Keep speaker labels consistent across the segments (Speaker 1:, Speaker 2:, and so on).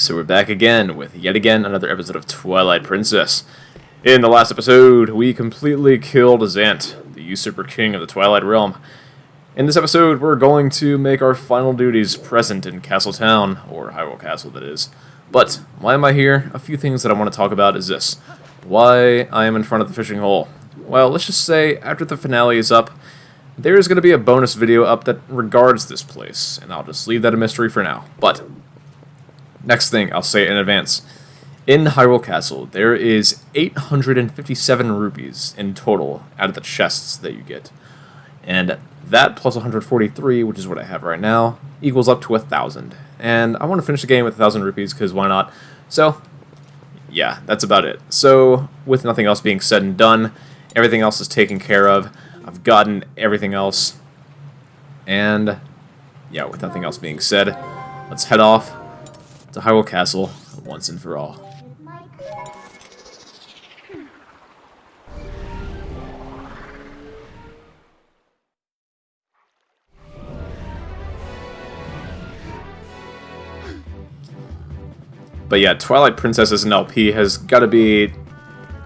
Speaker 1: So we're back again with yet again another episode of Twilight Princess. In the last episode, we completely killed Zant, the usurper king of the Twilight Realm. In this episode, we're going to make our final duties present in Castle Town, or Hyrule Castle that is. But, why am I here? A few things that I want to talk about is this. Why I am in front of the fishing hole. Well, let's just say, after the finale is up, there's going to be a bonus video up that regards this place, and I'll just leave that a mystery for now. But, next thing, I'll say it in advance. In Hyrule Castle, there is 857 rupees in total out of the chests that you get. And that plus 143, which is what I have right now, equals up to 1,000. And I want to finish the game with 1,000 rupees, because why not? So, yeah, that's about it. So, with nothing else being said and done, everything else is taken care of. I've gotten everything else. And, yeah, with nothing else being said, let's head off to Hyrule Castle once and for all. But yeah, Twilight Princess as an LP has got to be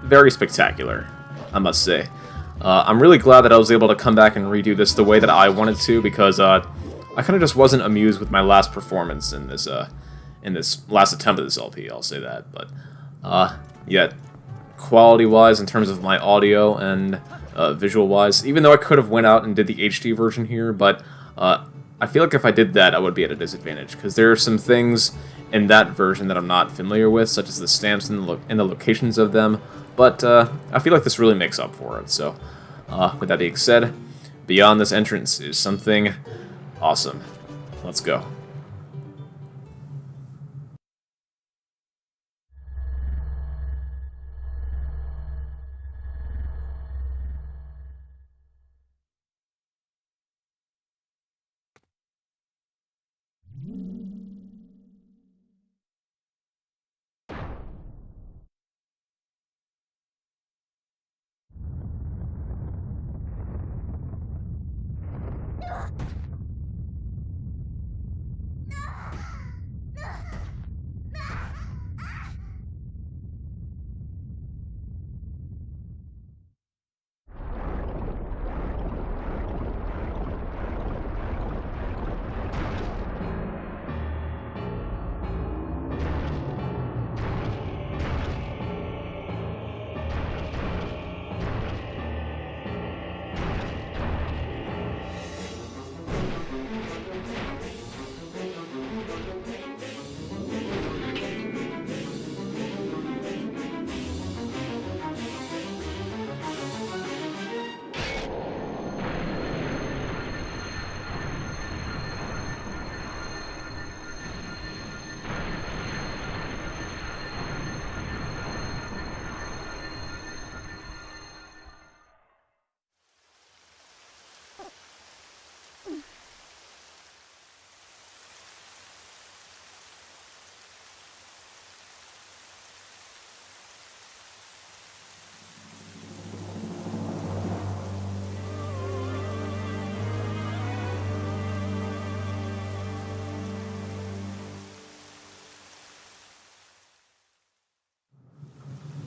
Speaker 1: very spectacular, I must say. I'm really glad that I was able to come back and redo this the way that I wanted to, because I kind of just wasn't amused with my last performance in this last attempt at this LP, I'll say that. But, yet, quality-wise, in terms of my audio and visual-wise, even though I could have went out and did the HD version here, but I feel like if I did that, I would be at a disadvantage, because there are some things in that version that I'm not familiar with, such as the stamps and the locations of them, but I feel like this really makes up for it. So, with that being said, beyond this entrance is something awesome. Let's go.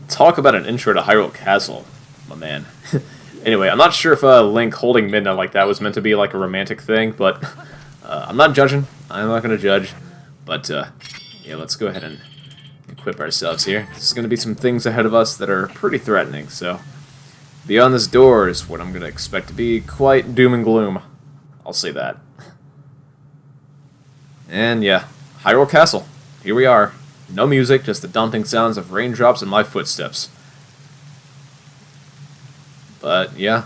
Speaker 1: Talk about an intro to Hyrule Castle, my man. Anyway, I'm not sure if Link holding Midna like that was meant to be like a romantic thing, but I'm not judging. I'm not going to judge. But, yeah, let's go ahead and equip ourselves here. There's going to be some things ahead of us that are pretty threatening, so beyond this door is what I'm going to expect to be quite doom and gloom. I'll say that. And, yeah, Hyrule Castle. Here we are. No music, just the daunting sounds of raindrops and my footsteps. But, yeah.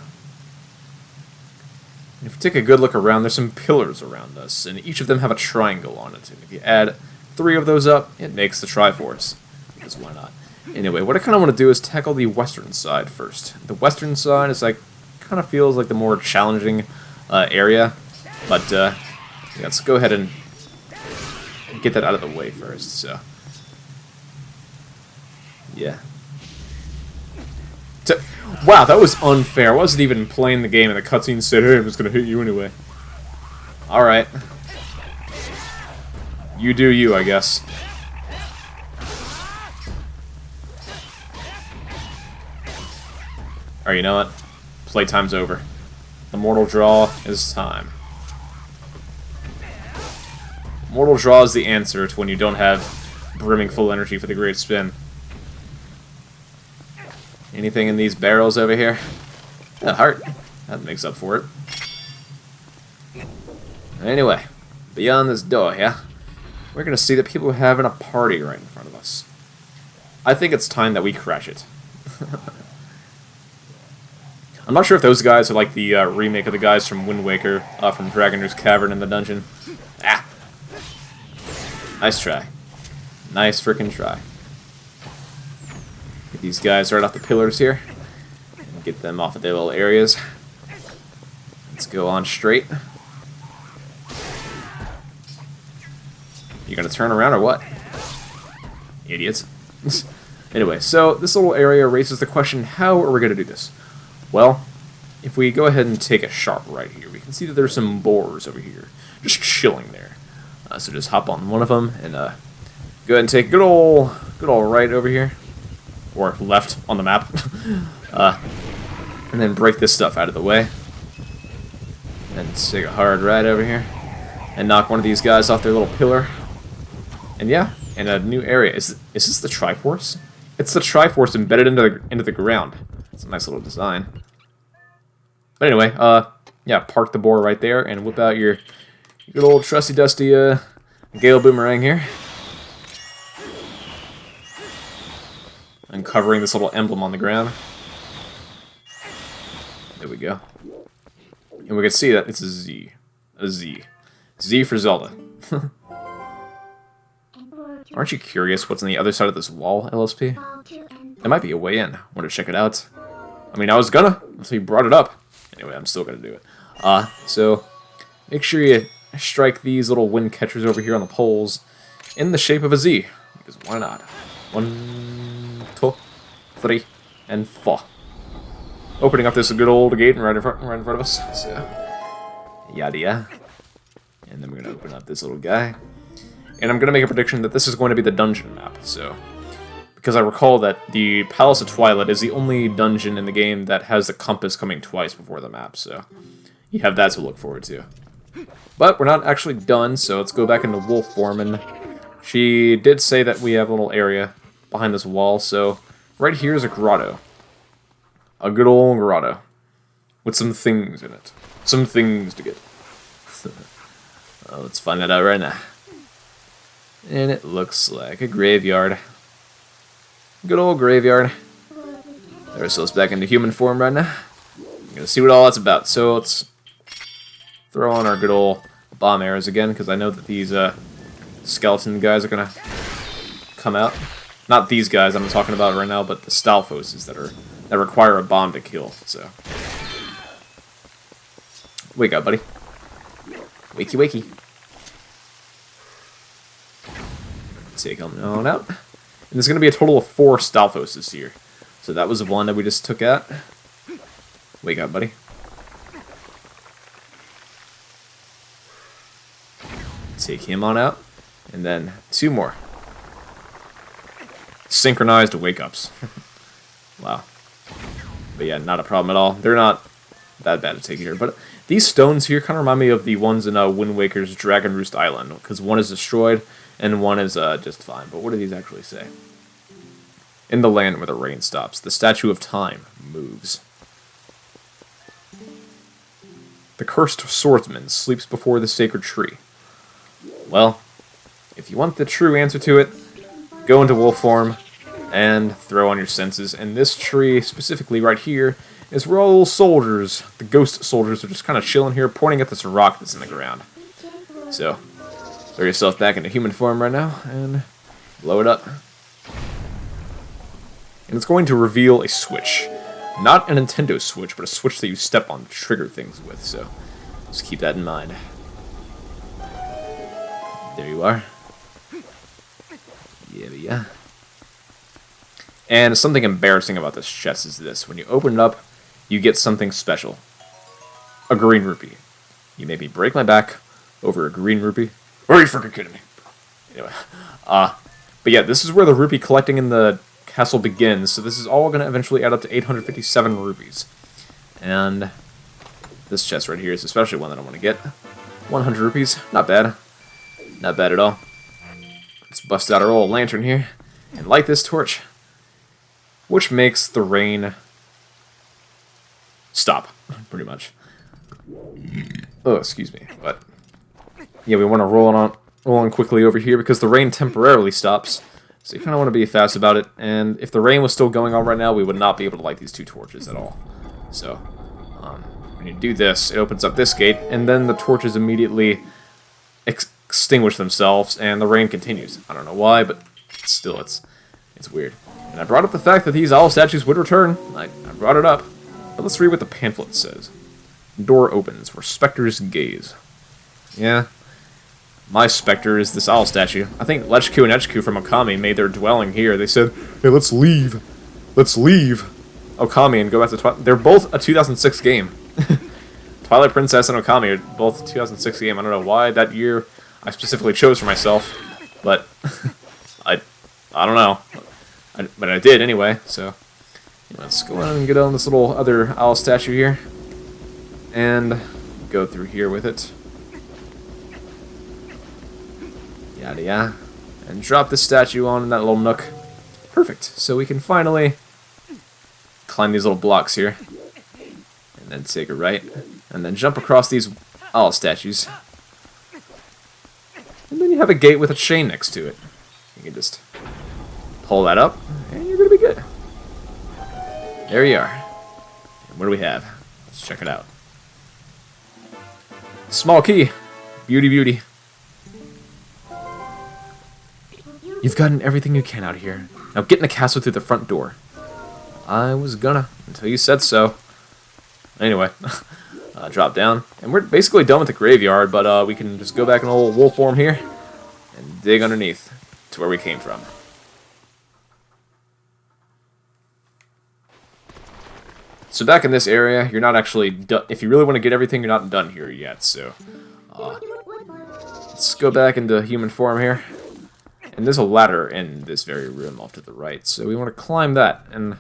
Speaker 1: If you take a good look around, there's some pillars around us, and each of them have a triangle on it. And if you add 3 of those up, it makes the Triforce. Because why not? Anyway, what I kind of want to do is tackle the western side first. The western side is like, kind of feels like the more challenging area. But, yeah, let's go ahead and get that out of the way first, so. Yeah. Wow, that was unfair. I wasn't even playing the game and the cutscene said, hey, it was going to hit you anyway. Alright. You do you, I guess. Alright, you know what? Playtime's over. The Mortal Draw is time. Mortal Draw is the answer to when you don't have brimming full energy for the Great Spin. Anything in these barrels over here? A heart. That makes up for it. Anyway, beyond this door here, we're going to see that people are having a party right in front of us. I think it's time that we crash it. I'm not sure if those guys are like the remake of the guys from Wind Waker, from Dragoner's Cavern in the dungeon. Ah! Nice try. Nice frickin' try. Get these guys right off the pillars here. And get them off of their little areas. Let's go on straight. You gonna turn around or what? Idiots. Anyway, so this little area raises the question, how are we gonna do this? Well, if we go ahead and take a sharp right here, we can see that there's some boars over here, just chilling there. So just hop on one of them and go ahead and take a good old right over here, or left on the map, and then break this stuff out of the way. And take a hard right over here, and knock one of these guys off their little pillar. And yeah, in a new area. Is this the Triforce? It's the Triforce embedded into the ground. It's a nice little design. But anyway, yeah, park the boar right there and whip out your good old trusty dusty Gale Boomerang here. Uncovering this little emblem on the ground. There we go. And we can see that it's a Z. A Z. Z for Zelda. Aren't you curious what's on the other side of this wall, LSP? There might be a way in. Want to check it out? I mean, I was gonna, until you brought it up. Anyway, I'm still gonna do it. So, make sure you strike these little wind catchers over here on the poles in the shape of a Z. Because why not? 1, 2, 3, and 4. Opening up this good old gate right in front of us. So, yada yada. And then we're gonna open up this little guy. And I'm going to make a prediction that this is going to be the dungeon map, so... Because I recall that the Palace of Twilight is the only dungeon in the game that has the compass coming twice before the map, so... You have that to look forward to. But we're not actually done, so let's go back into wolf form, and... She did say that we have a little area behind this wall, so... Right here is a grotto. A good old grotto. With some things in it. Some things to get. Let's find that out right now. And it looks like a graveyard. Good old graveyard. There's ourselves back into human form right now. I'm gonna see what all that's about. So let's throw on our good old bomb arrows again, because I know that these skeleton guys are gonna come out. Not these guys I'm talking about right now, but the Stalfoses that require a bomb to kill. So wake up, buddy. Wakey, wakey. Take them on out. And there's going to be a total of 4 Stalfoses here. So that was the one that we just took out. Wake up, buddy. Take him on out. And then 2 more. Synchronized wake-ups. Wow. But yeah, not a problem at all. They're not that bad to take here. But these stones here kind of remind me of the ones in Wind Waker's Dragon Roost Island. Because one is destroyed. And one is just fine. But what do these actually say? In the land where the rain stops, the statue of time moves. The cursed swordsman sleeps before the sacred tree. Well, if you want the true answer to it, go into wolf form and throw on your senses. And this tree, specifically right here, is where all those soldiers, the ghost soldiers, are just kind of chilling here, pointing at this rock that's in the ground. So... throw yourself back into human form right now, and blow it up. And it's going to reveal a switch. Not a Nintendo Switch, but a switch that you step on to trigger things with, so just keep that in mind. There you are. Yeah. And something embarrassing about this chest is this. When you open it up, you get something special. A green rupee. You made me break my back over a green rupee. Or are you freaking kidding me? Anyway, but yeah, this is where the rupee collecting in the Castle begins. So this is all going to eventually add up to 857 rupees. And this chest right here is especially one that I want to get. 100 rupees. Not bad. Not bad at all. Let's bust out our old lantern here and light this torch, which makes the rain stop, pretty much. Oh, excuse me. But yeah, we want to roll on quickly over here because the rain temporarily stops. So you kind of want to be fast about it. And if the rain was still going on right now, we would not be able to light these two torches at all. So when you do this, it opens up this gate, and then the torches immediately extinguish themselves, and the rain continues. I don't know why, but still, it's weird. And I brought up the fact that these owl statues would return. I brought it up. But let's read what the pamphlet says. Door opens, where specters gaze. Yeah. My specter is this owl statue. I think Lechku and Echku from Okami made their dwelling here. They said, hey, let's leave. Let's leave Okami and go back to Twilight. They're both a 2006 game. Twilight Princess and Okami are both a 2006 game. I don't know why that year I specifically chose for myself, but I don't know. But I did anyway, so let's go on and get on this little other owl statue here and go through here with it. Yada yada. And drop this statue on in that little nook. Perfect. So we can finally climb these little blocks here. And then take a right. And then jump across these owl statues. And then you have a gate with a chain next to it. You can just pull that up, and you're going to be good. There you are. And what do we have? Let's check it out. Small key. Beauty, beauty. You've gotten everything you can out here. Now get in the castle through the front door. I was gonna, until you said so. Anyway, drop down. And we're basically done with the graveyard, but we can just go back in a little wolf form here and dig underneath to where we came from. So back in this area, you're not actually done. If you really want to get everything, you're not done here yet, so let's go back into human form here. And there's a ladder in this very room off to the right, so we want to climb that. And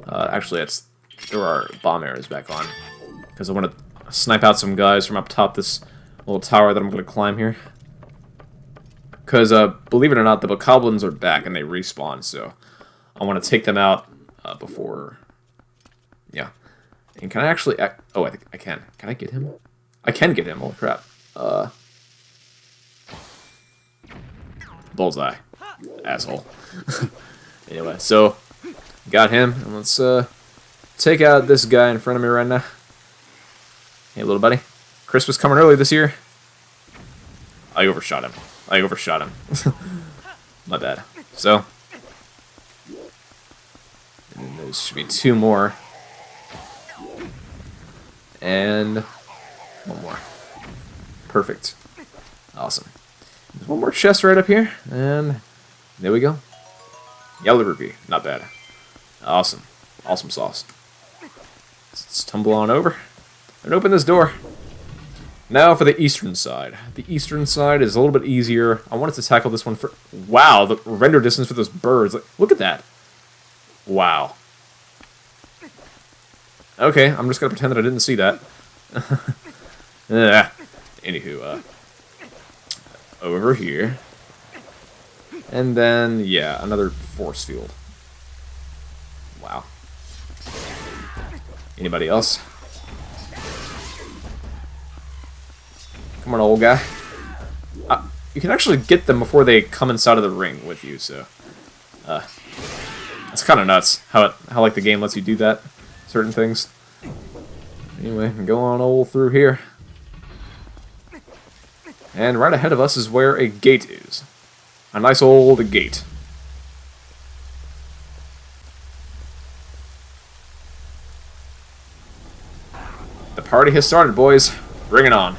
Speaker 1: actually, let's throw our bomb arrows back on, because I want to snipe out some guys from up top this little tower that I'm going to climb here. Because, believe it or not, the bokoblins are back and they respawn, so I want to take them out before... Yeah. And can I actually... Oh, I think I can. Can I get him? I can get him. Holy crap. Bullseye. Asshole. Anyway, so got him. And let's take out this guy in front of me right now. Hey, little buddy. Christmas coming early this year. I overshot him. My bad. So, and there should be two more. And one more. Perfect. Awesome. There's one more chest right up here, and there we go. Yellow rupee, not bad. Awesome. Awesome sauce. Let's tumble on over and open this door. Now for the eastern side. The eastern side is a little bit easier. I wanted to tackle this one for... Wow, the render distance for those birds. Like, look at that. Wow. Okay, I'm just going to pretend that I didn't see that. Anywho, over here. And then, yeah, another force field. Wow. Anybody else? Come on, old guy. You can actually get them before they come inside of the ring with you, so... it's kind of nuts how like the game lets you do that. Certain things. Anyway, go on all through here. And right ahead of us is where a gate is. A nice old gate. The party has started, boys. Bring it on.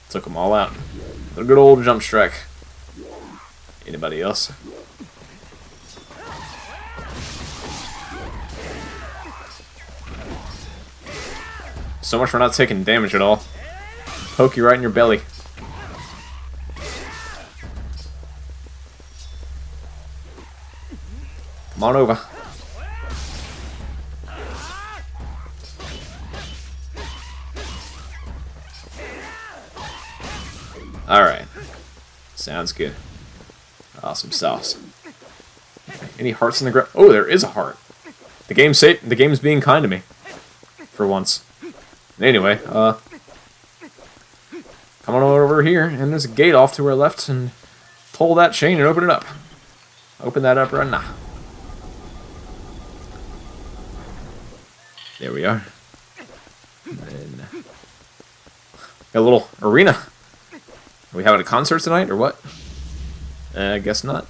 Speaker 1: Took them all out. A good old jump strike. Anybody else? So much for not taking damage at all. Poke you right in your belly. Come on over. Alright. Sounds good. Awesome sauce. Any hearts in the ground? Oh, there is a heart. The game's being kind to me. For once. Anyway, come on over here, and there's a gate off to our left, and pull that chain and open it up. Open that up right now. There we are. And then got a little arena. Are we having a concert tonight, or what? I guess not.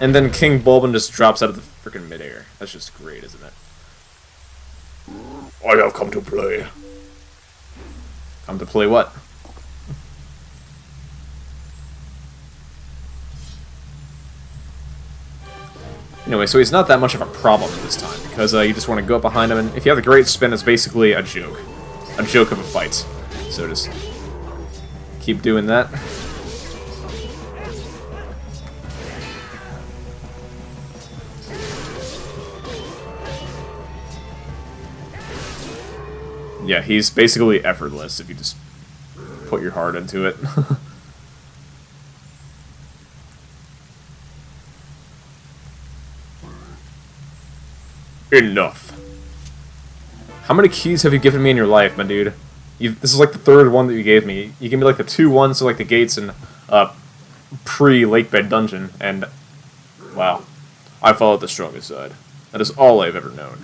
Speaker 1: And then King Bulbin just drops out of the freaking midair. That's just great, isn't it? I have come to play. Come to play what? Anyway, so he's not that much of a problem this time, because you just want to go up behind him, and if you have the great spin, it's basically a joke. A joke of a fight. So just keep doing that. Yeah, he's basically effortless if you just put your heart into it. Enough. How many keys have you given me in your life, my dude? This is like the third one that you gave me. You gave me like the 2 ones, so like the gates and pre-Lakebed Dungeon, and wow. I followed the strongest side. That is all I've ever known.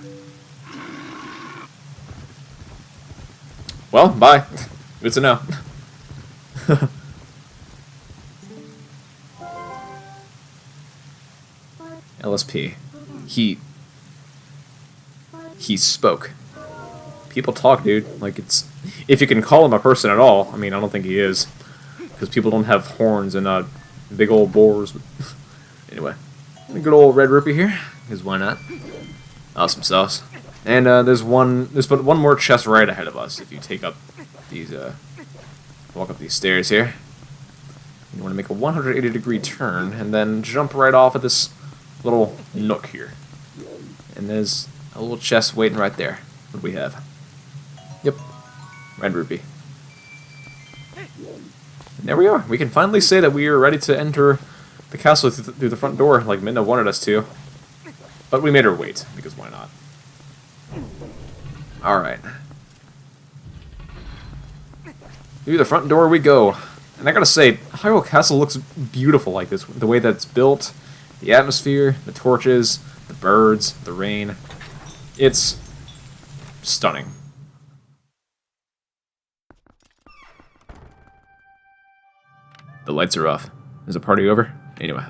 Speaker 1: Well, bye. Good to know. LSP. He spoke. People talk, dude. Like, it's... If you can call him a person at all. I mean, I don't think he is. Because people don't have horns and big old boars. Anyway. A good old red rupee here. Because why not? Awesome sauce. And there's but one more chest right ahead of us. If you take up these, walk up these stairs here. You want to make a 180-degree turn, and then jump right off of this little nook here. And there's a little chest waiting right there. What do we have? Yep. Red rupee. And there we are. We can finally say that we are ready to enter the castle through the front door, like Midna wanted us to. But we made her wait, because why not? Alright. Through the front door we go. And I gotta say, Hyrule Castle looks beautiful like this. The way that it's built, the atmosphere, the torches, the birds, the rain. It's stunning. The lights are off. Is the party over? Anyway,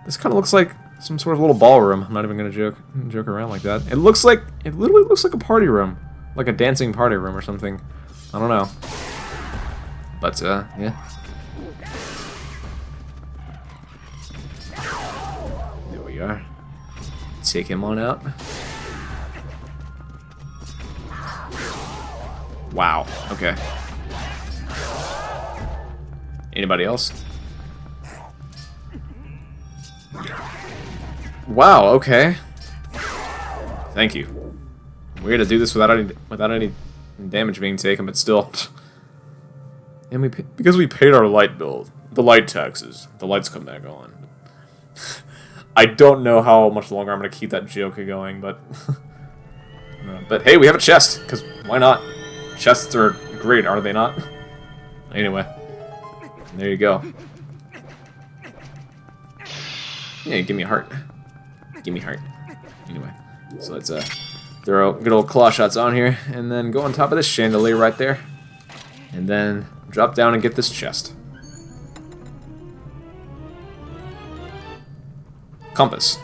Speaker 1: this kind of looks like some sort of little ballroom. I'm not even gonna joke around like that. It literally looks like a party room. Like a dancing party room or something. I don't know. But, yeah. There we are. Take him on out. Wow, okay. Anybody else? Wow, okay. Thank you. Weird to do this without any damage being taken, but still. And because we paid our light bill, the light taxes, the lights come back on. I don't know how much longer I'm gonna keep that joke going, but but hey, we have a chest, because why not? Chests are great, are they not? Anyway, there you go. Yeah, give me a heart. Give me a heart. Anyway, so let's throw good old claw shots on here, and then go on top of this chandelier right there, and then drop down and get this chest. Compass.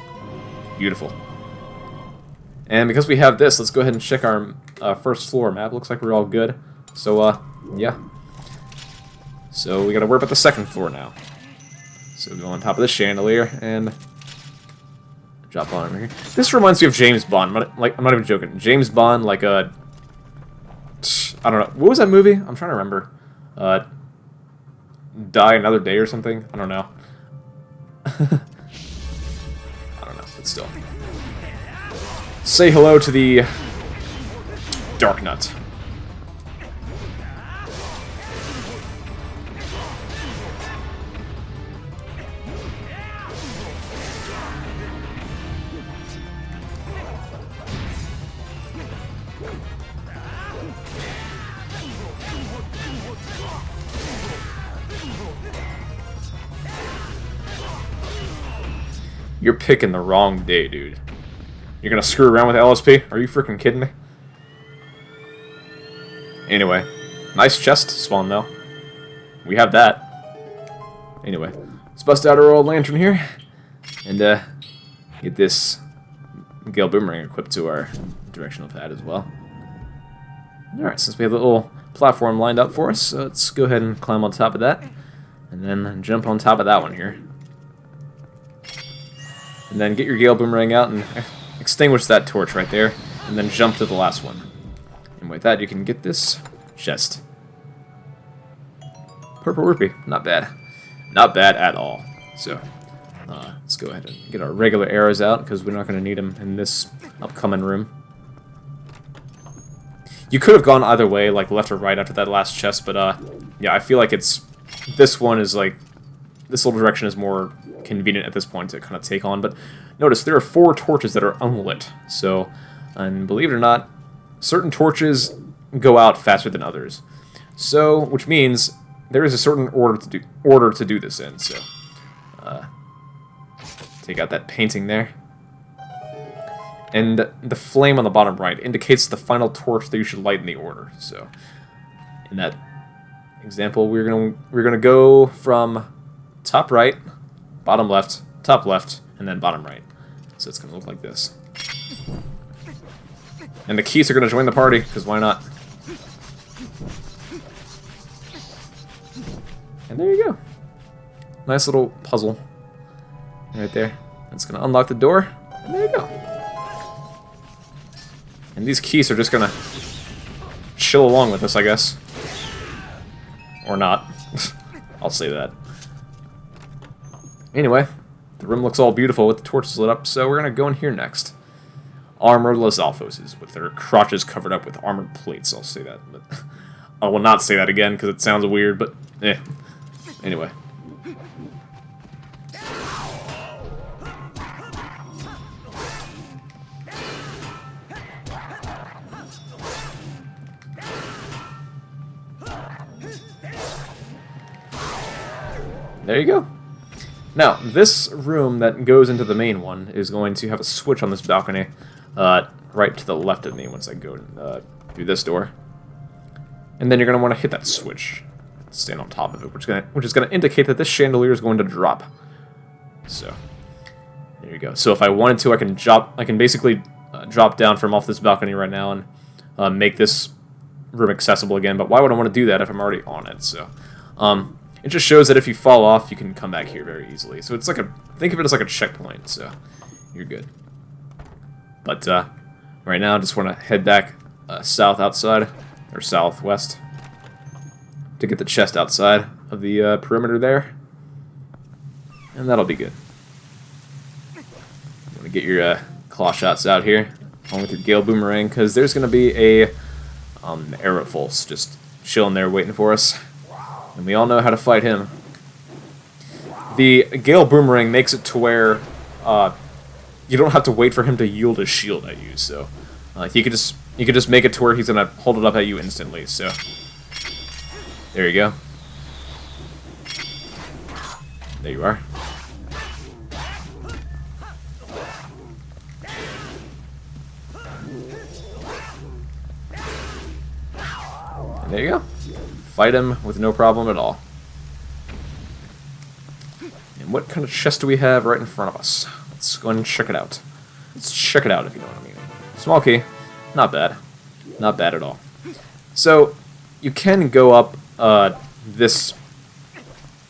Speaker 1: Beautiful. And because we have this, let's go ahead and check our first floor map. Looks like we're all good. So, yeah. So we gotta work at the second floor now. So go on top of this chandelier and drop on over here. This reminds me of James Bond. I'm not even joking. James Bond, like I don't know. What was that movie? I'm trying to remember. Die Another Day or something? I don't know. I don't know, but still. Say hello to the Dark Nut. You're picking the wrong day, dude. You're gonna screw around with LSP? Are you freaking kidding me? Anyway, nice chest spawn though. We have that. Anyway, let's bust out our old lantern here and get this Gale Boomerang equipped to our directional pad as well. Alright, since we have a little platform lined up for us, let's go ahead and climb on top of that and then jump on top of that one here. And then get your Gale Boomerang out and extinguish that torch right there, and then jump to the last one. And with that, you can get this chest. Purple rupee, not bad. Not bad at all. So, let's go ahead and get our regular arrows out, because we're not going to need them in this upcoming room. You could have gone either way, like left or right after that last chest, but yeah, I feel like this one is like, this little direction is more convenient at this point to kind of take on. But notice there are 4 torches that are unlit, so, and believe it or not, certain torches go out faster than others, so which means there is a certain order to do this in. So take out that painting there, and the flame on the bottom right indicates the final torch that you should light in the order. So in that example, we're gonna go from top right, bottom left, top left, and then bottom right. So it's going to look like this. And the keys are going to join the party, because why not? And there you go. Nice little puzzle right there. That's going to unlock the door, and there you go. And these keys are just going to chill along with us, I guess. Or not. I'll say that. Anyway, the room looks all beautiful with the torches lit up, so we're going to go in here next. Armorless Alphoses, with their crotches covered up with armored plates, I'll say that. But I will not say that again, because it sounds weird, but eh. Anyway. There you go. Now, this room that goes into the main one is going to have a switch on this balcony right to the left of me once I go through this door. And then you're going to want to hit that switch. Stand on top of it, which is going to indicate that this chandelier is going to drop. So, there you go. So if I wanted to, I can basically drop down from off this balcony right now and make this room accessible again. But why would I want to do that if I'm already on it? So, it just shows that if you fall off, you can come back here very easily. So it's like think of it as like a checkpoint, so you're good. But right now, I just want to head back south outside, or southwest, to get the chest outside of the perimeter there. And that'll be good. You want to get your claw shots out here, along with your Gale Boomerang, because there's going to be a arrow pulse just chilling there waiting for us. And we all know how to fight him. The Gale Boomerang makes it to where you don't have to wait for him to yield his shield at you. So you could just make it to where he's gonna hold it up at you instantly. So there you go. There you are. And there you go. Fight him with no problem at all. And what kind of chest do we have right in front of us? Let's go and check it out. Let's check it out, if you know what I mean. Small key. Not bad. Not bad at all. So, you can go up this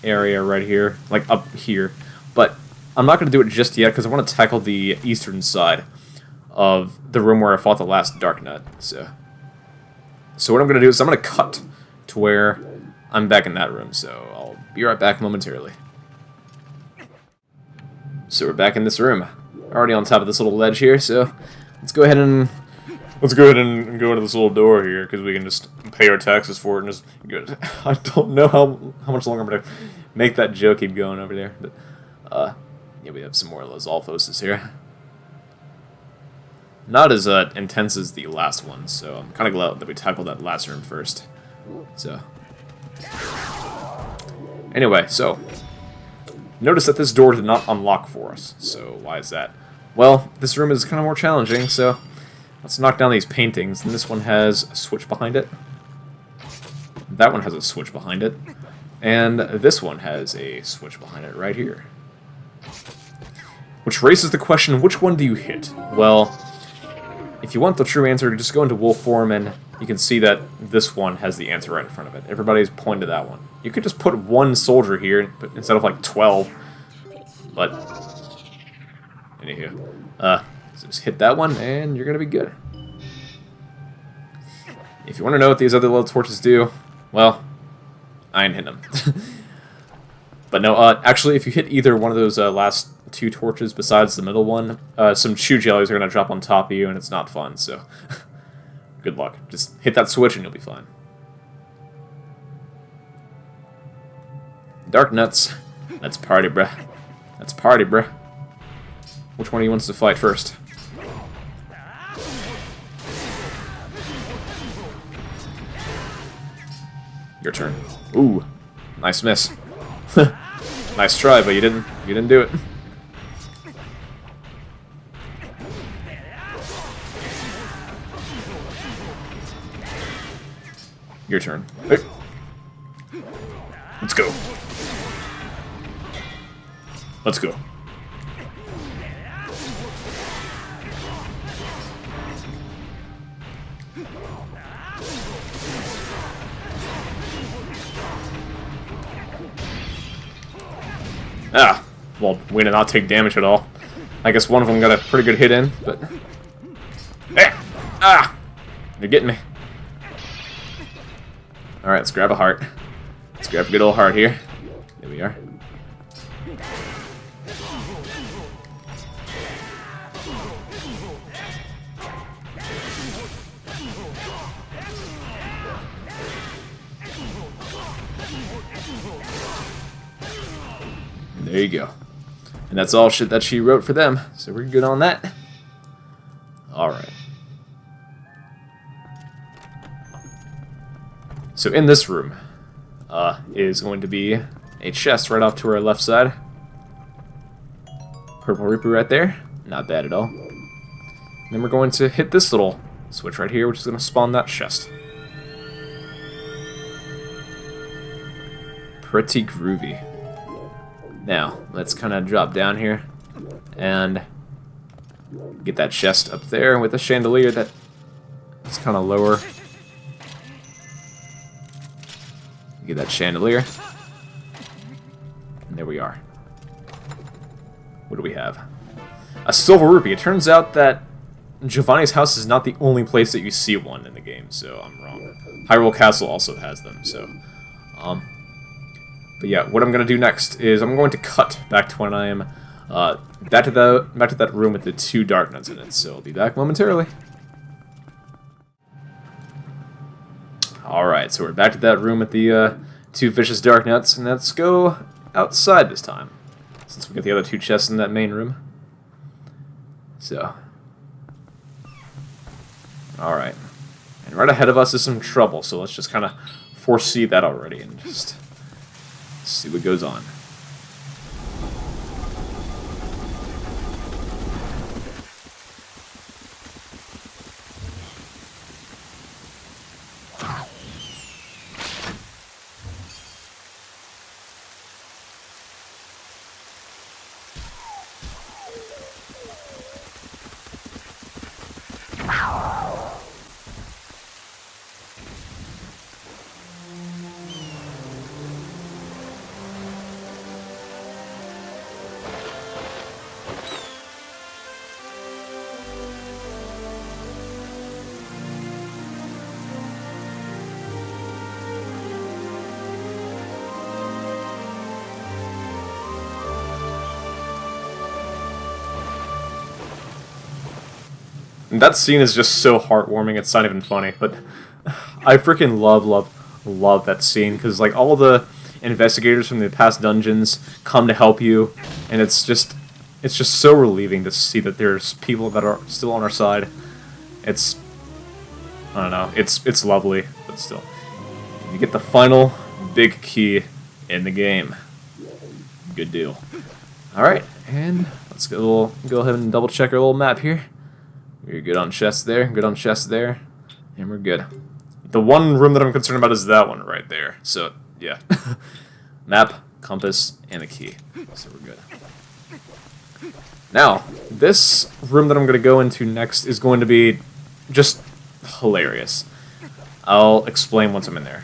Speaker 1: area right here, like up here, but I'm not going to do it just yet because I want to tackle the eastern side of the room where I fought the last Dark Nut. So, So what I'm going to do is I'm going to cut to where I'm back in that room. So I'll be right back momentarily. So we're back in this room. Already on top of this little ledge here, so let's go ahead and go into this little door here, because we can just pay our taxes for it and just go. I don't know how much longer I'm going to make that joke keep going over there. But, yeah, we have some more of those Alphoses here. Not as intense as the last one, so I'm kind of glad that we tackled that last room first. So, anyway, so notice that this door did not unlock for us. So why is that? Well, this room is kind of more challenging, so let's knock down these paintings. And this one has a switch behind it. That one has a switch behind it. And this one has a switch behind it right here. Which raises the question, which one do you hit? Well, if you want the true answer, just go into wolf form and you can see that this one has the answer right in front of it. Everybody's pointed to that one. You could just put one soldier here instead of like 12. But, anywho, so just hit that one and you're going to be good. If you want to know what these other little torches do, well, I ain't hitting them. But no, actually, if you hit either one of those last two torches besides the middle one, some chew jellies are going to drop on top of you, and it's not fun, so good luck. Just hit that switch and you'll be fine. Dark nuts. Let's party, bruh. Let's party, bruh. Which one of you wants to fight first? Your turn. Ooh, nice miss. Nice try, but you didn't do it. Your turn. Hey. Let's go. Let's go. Ah, well, we did not take damage at all. I guess one of them got a pretty good hit in, but... Ah! They're getting me. Alright, let's grab a heart. Let's grab a good old heart here. There we are. There you go. And that's all shit that she wrote for them, so we're good on that. Alright. So in this room is going to be a chest right off to our left side. Purple rupee right there. Not bad at all. And then we're going to hit this little switch right here, which is going to spawn that chest. Pretty groovy. Now, let's kind of drop down here and get that chest up there with a chandelier that's kind of lower. Get that chandelier. And there we are. What do we have? A silver rupee. It turns out that Giovanni's house is not the only place that you see one in the game, so I'm wrong. Hyrule Castle also has them, so... But yeah, what I'm going to do next is I'm going to cut back to when I am back to that room with the two dark nuts in it, so I'll be back momentarily. Alright, so we're back to that room with the two vicious dark nuts, and let's go outside this time, since we got the other two chests in that main room. So, alright. And right ahead of us is some trouble, so let's just kind of foresee that already and just see what goes on. And that scene is just so heartwarming, it's not even funny, but I freaking love that scene, because like all the investigators from the past dungeons come to help you, and it's just so relieving to see that there's people that are still on our side. It's, I don't know, it's lovely, but still. You get the final big key in the game. Good deal. Alright, and let's go ahead and double check our little map here. We're good on chests there, good on chests there, and we're good. The one room that I'm concerned about is that one right there. So, yeah. Map, compass, and a key. So we're good. Now, this room that I'm going to go into next is going to be just hilarious. I'll explain once I'm in there.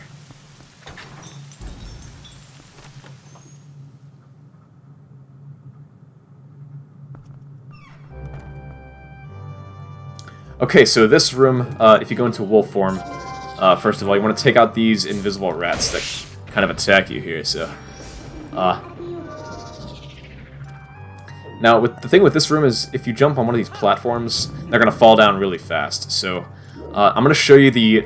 Speaker 1: Okay, so this room, if you go into wolf form, first of all, you want to take out these invisible rats that kind of attack you here, so... Now, the thing with this room is, if you jump on one of these platforms, they're going to fall down really fast, so... I'm going to show you the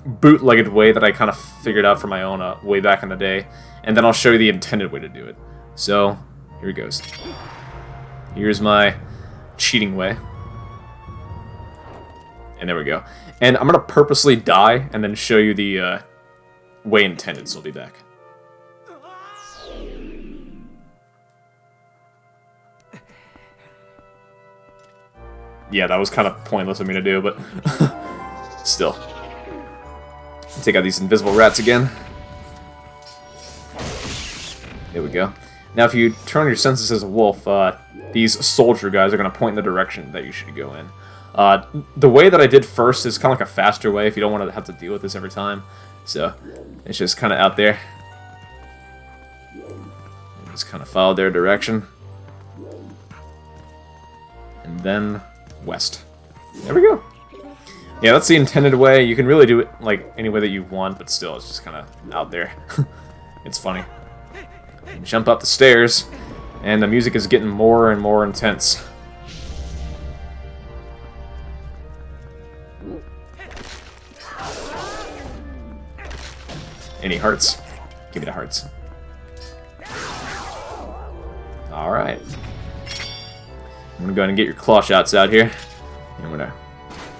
Speaker 1: bootlegged way that I kind of figured out for my own way back in the day, and then I'll show you the intended way to do it. So, here it goes. Here's my cheating way. And there we go. And I'm going to purposely die and then show you the way intended, so I'll be back. Yeah, that was kind of pointless of me to do, but still. Take out these invisible rats again. There we go. Now, if you turn on your senses as a wolf, these soldier guys are going to point in the direction that you should go in. The way that I did first is kind of like a faster way if you don't want to have to deal with this every time. So, it's just kind of out there. Just kind of follow their direction. And then west. There we go. Yeah, that's the intended way. You can really do it like any way that you want, but still, it's just kind of out there. It's funny. You jump up the stairs, and the music is getting more and more intense. Any hearts? Give me the hearts. Alright. I'm gonna go ahead and get your claw shots out here. And I'm gonna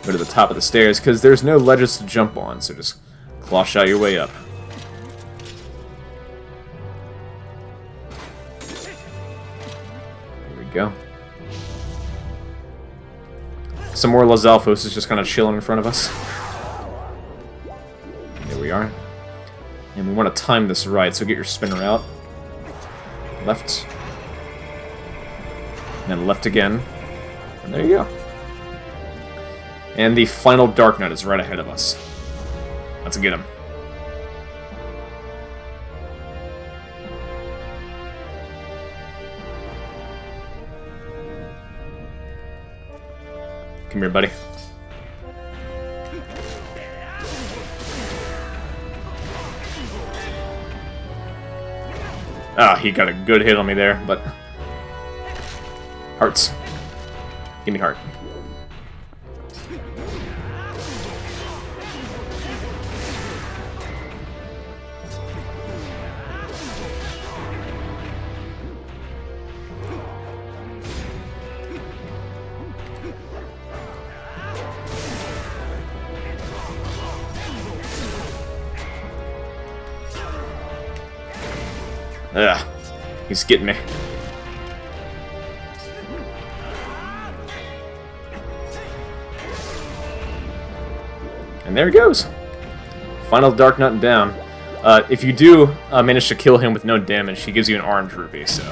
Speaker 1: go to the top of the stairs, because there's no ledges to jump on, so just claw shot your way up. There we go. Some more Los Alfos is just kind of chilling in front of us. There we are. And we want to time this right, so get your spinner out. Left. And then left again. And there you go. And the final Dark Knight is right ahead of us. Let's get him. Come here, buddy. Ah, he got a good hit on me there, but... Hearts. Give me heart. Ugh, he's getting me. And there he goes. Final Dark Knight down. If you do manage to kill him with no damage, he gives you an orange rupee, so...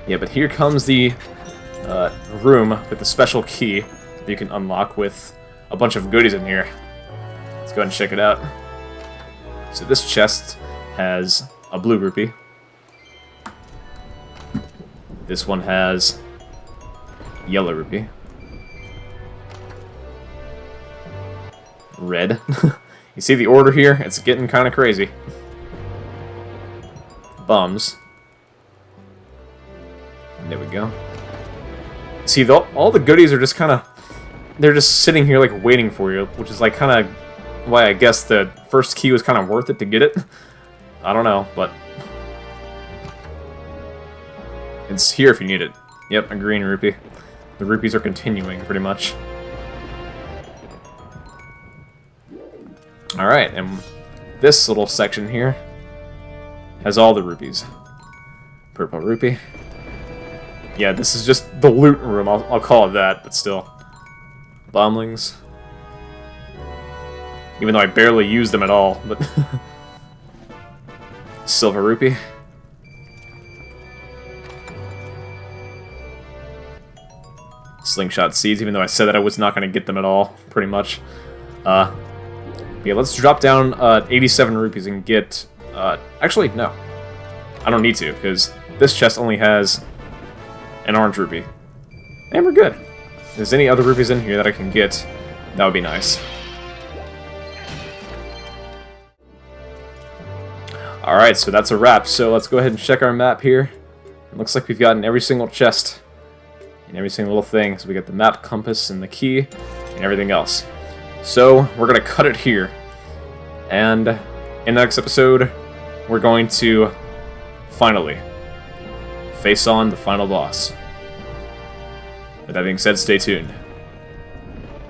Speaker 1: yeah, but here comes the room with the special key that you can unlock with a bunch of goodies in here. Let's go ahead and check it out. So this chest has a blue rupee. This one has yellow rupee. Red. You see the order here? It's getting kind of crazy. Bums. There we go. See, all the goodies are just kind of... They're just sitting here, like, waiting for you, which is, like, kind of why I guess the first key was kind of worth it to get it. I don't know, but... It's here if you need it. Yep, a green rupee. The rupees are continuing, pretty much. Alright, and this little section here has all the rupees. Purple rupee. Yeah, this is just the loot room, I'll call it that, but still. Bomblings. Even though I barely use them at all, but... Silver rupee. Slingshot seeds, even though I said that I was not going to get them at all, pretty much. Yeah, let's drop down 87 rupees and get... actually, no. I don't need to, because this chest only has an orange rupee. And we're good. If there's any other rupees in here that I can get, that would be nice. Alright, so that's a wrap. So let's go ahead and check our map here. It looks like we've gotten every single chest and every single little thing. So we got the map, compass, and the key, and everything else. So we're going to cut it here. And in the next episode, we're going to finally face on the final boss. With that being said, stay tuned.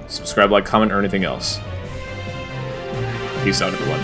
Speaker 1: Subscribe, like, comment, or anything else. Peace out, everyone.